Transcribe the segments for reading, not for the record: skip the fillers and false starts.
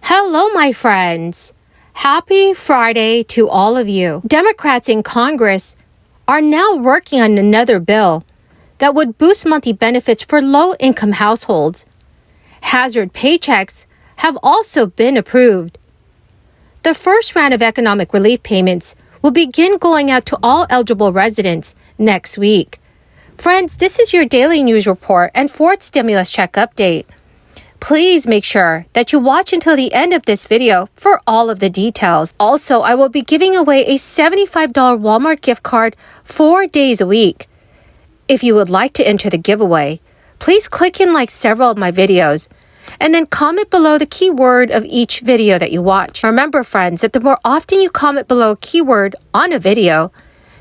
Hello, my friends. Happy Friday to all of you. Democrats in Congress are now working on another bill that would boost monthly benefits for low-income households. Hazard paychecks have also been approved. The first round of economic relief payments will begin going out to all eligible residents next week. Friends, this is your daily news report and fourth stimulus check update. Please make sure that you watch until the end of this video for all of the details. Also, I will be giving away a $75 Walmart gift card 4 days a week. If you would like to enter the giveaway, please click and like several of my videos, and then comment below the keyword of each video that you watch. Remember, friends, that the more often you comment below a keyword on a video,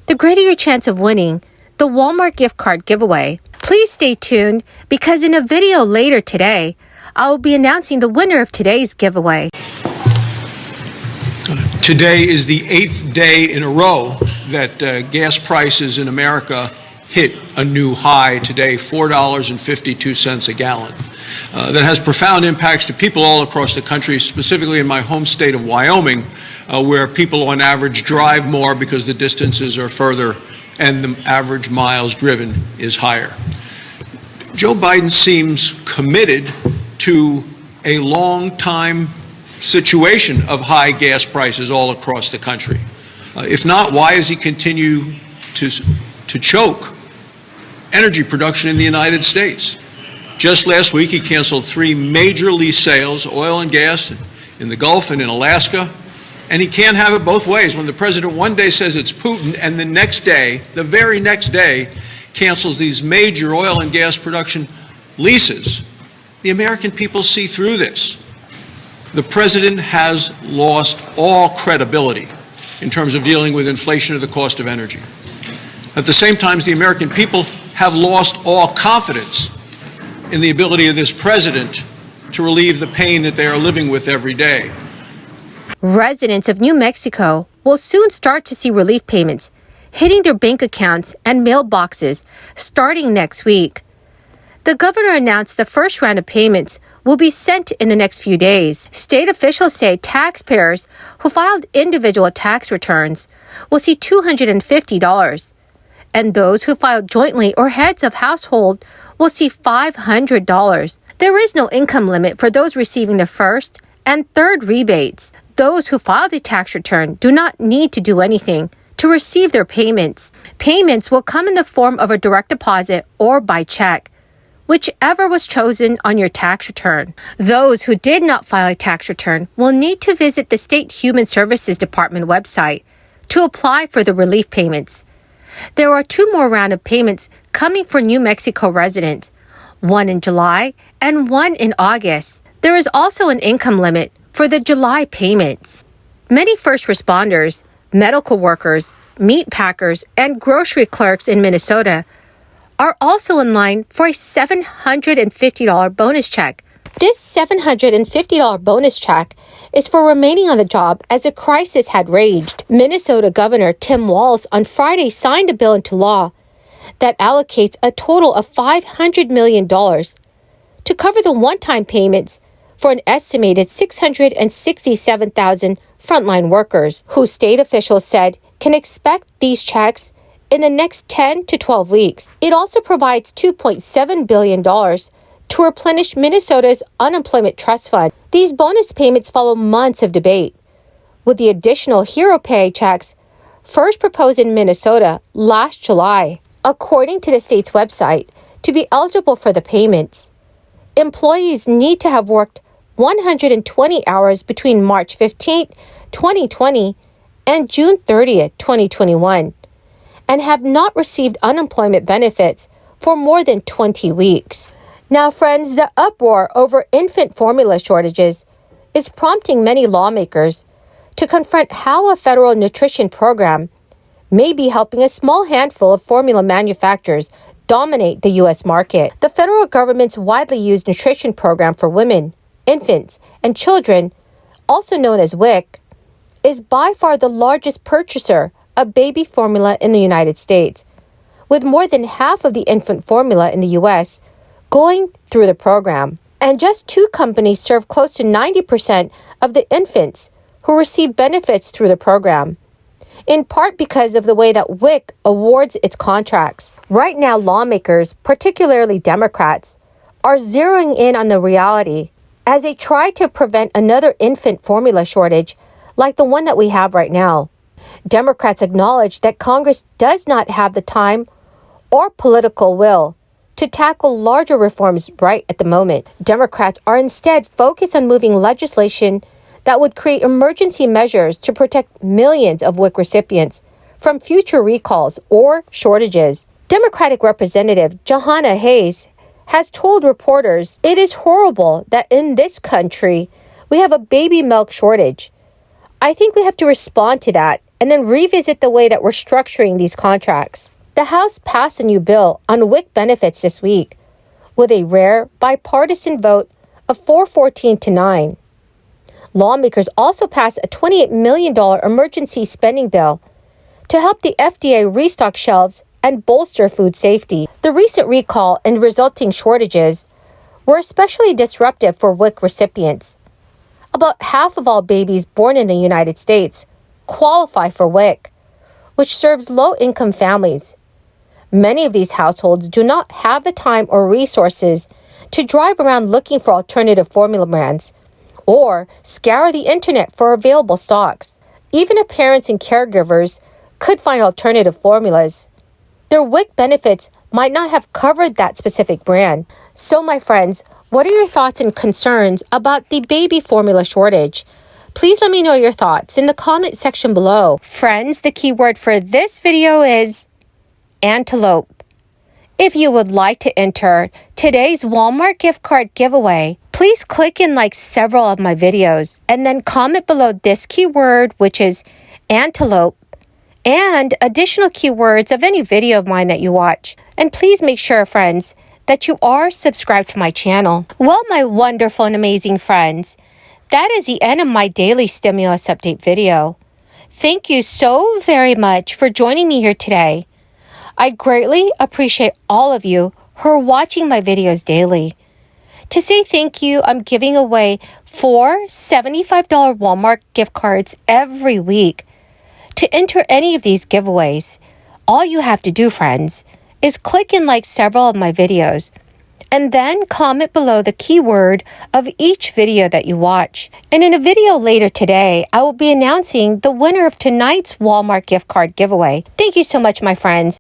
the greater your chance of winning the Walmart gift card giveaway. Please stay tuned because in a video later today, I will be announcing the winner of today's giveaway. Today is the 8th day in a row that gas prices in America hit a new high today, $4.52 a gallon. That has profound impacts to people all across the country, specifically in my home state of Wyoming, where people on average drive more because the distances are further and the average miles driven is higher. Joe Biden seems committed to a long-time situation of high gas prices all across the country. If not, why does he continue to choke energy production in the United States? Just last week, he canceled 3 major lease sales, oil and gas, in the Gulf and in Alaska. And he can't have it both ways. When the president one day says it's Putin and the next day, the very next day, cancels these major oil and gas production leases, the American people see through this. The president has lost all credibility in terms of dealing with inflation or the cost of energy. At the same time, the American people have lost all confidence in the ability of this president to relieve the pain that they are living with every day. Residents of New Mexico will soon start to see relief payments hitting their bank accounts and mailboxes starting next week. The governor announced the first round of payments will be sent in the next few days. State officials say taxpayers who filed individual tax returns will see $250, and those who filed jointly or heads of household will see $500. There is no income limit for those receiving the first and third rebates. Those who filed a tax return do not need to do anything to receive their payments. Payments will come in the form of a direct deposit or by check, whichever was chosen on your tax return. Those who did not file a tax return will need to visit the State Human Services Department website to apply for the relief payments. There are 2 more rounds of payments coming for New Mexico residents, one in July and one in August. There is also an income limit for the July payments. Many first responders, medical workers, meat packers, and grocery clerks in Minnesota are also in line for a $750 bonus check. This $750 bonus check is for remaining on the job as the crisis had raged. Minnesota Governor Tim Walz on Friday signed a bill into law that allocates a total of $500 million to cover the one-time payments for an estimated 667,000 frontline workers, who state officials said can expect these checks in the next 10 to 12 weeks. It also provides $2.7 billion to replenish Minnesota's unemployment trust fund. These bonus payments follow months of debate, with the additional hero pay checks first proposed in Minnesota last July. According to the state's website, to be eligible for the payments, employees need to have worked 120 hours between March 15, 2020 and June 30, 2021, and have not received unemployment benefits for more than 20 weeks. Now, friends, the uproar over infant formula shortages is prompting many lawmakers to confront how a federal nutrition program may be helping a small handful of formula manufacturers dominate the U.S. market. The federal government's widely used nutrition program for women, infants, and children, also known as WIC, is by far the largest purchaser of baby formula in the United States, with more than half of the infant formula in the U.S. going through the program. And just 2 companies serve close to 90% of the infants who receive benefits through the program, in part because of the way that WIC awards its contracts. Right now, lawmakers, particularly Democrats, are zeroing in on the reality as they try to prevent another infant formula shortage like the one that we have right now. Democrats acknowledge that Congress does not have the time or political will to tackle larger reforms right at the moment. Democrats are instead focused on moving legislation that would create emergency measures to protect millions of WIC recipients from future recalls or shortages. Democratic Representative Jahana Hayes has told reporters it is horrible that in this country we have a baby milk shortage. I think we have to respond to that and then revisit the way that we're structuring these contracts. The House passed a new bill on WIC benefits this week with a rare bipartisan vote of 414 to 9. Lawmakers also passed a $28 million emergency spending bill to help the FDA restock shelves and bolster food safety. The recent recall and resulting shortages were especially disruptive for WIC recipients. About half of all babies born in the United States qualify for WIC, which serves low-income families. Many of these households do not have the time or resources to drive around looking for alternative formula brands or scour the internet for available stocks. Even if parents and caregivers could find alternative formulas, their WIC benefits might not have covered that specific brand. So, my friends, what are your thoughts and concerns about the baby formula shortage? Please let me know your thoughts in the comment section below. Friends, the keyword for this video is antelope. If you would like to enter today's Walmart gift card giveaway, please click and like several of my videos and then comment below this keyword, which is antelope, and additional keywords of any video of mine that you watch. And please make sure, friends, that you are subscribed to my channel. Well, my wonderful and amazing friends, that is the end of my daily stimulus update video. Thank you so very much for joining me here today. I greatly appreciate all of you who are watching my videos daily. To say thank you, I'm giving away 4 $75 Walmart gift cards every week. To enter any of these giveaways, all you have to do, friends, is click and like several of my videos, and then comment below the keyword of each video that you watch. And in a video later today, I will be announcing the winner of tonight's Walmart gift card giveaway. Thank you so much, my friends.